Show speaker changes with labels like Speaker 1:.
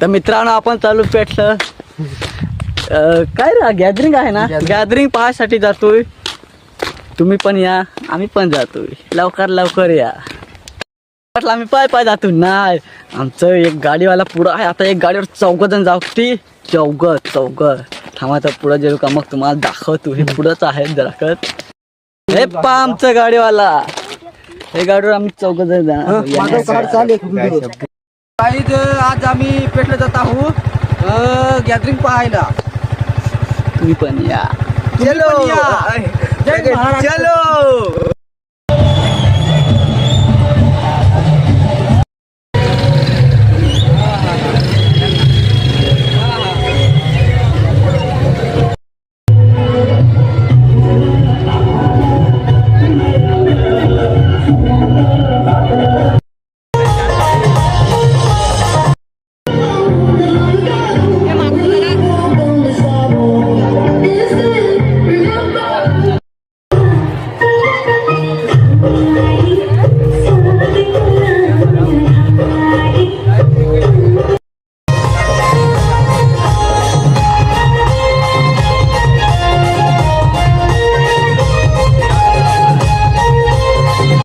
Speaker 1: तर मित्रांनो आपण चालू पेटलं काय रे गॅदरिंग आहे ना, गॅदरिंग पाहायसाठी जातोय. तुम्ही पण या, आम्ही पण जातोय. लवकर लवकर या. म्हटलं आम्ही पाय पाय जातो. नाही, आमचं एक गाडीवाला पुढं आहे. आता एक गाडीवर 4 जण जाऊ. ती चौघ थांबा. तर पुढं गेलो का मग तुम्हाला दाखवतो. हे पुढंच आहे दरखत. हे पा आमचं गाडीवाला. हे गाडीवर आम्ही 4 जण जाणार. आज आम्ही पेटलं जात आहोत गॅदरिंग पाहायला. तुम्ही पण या. चलो.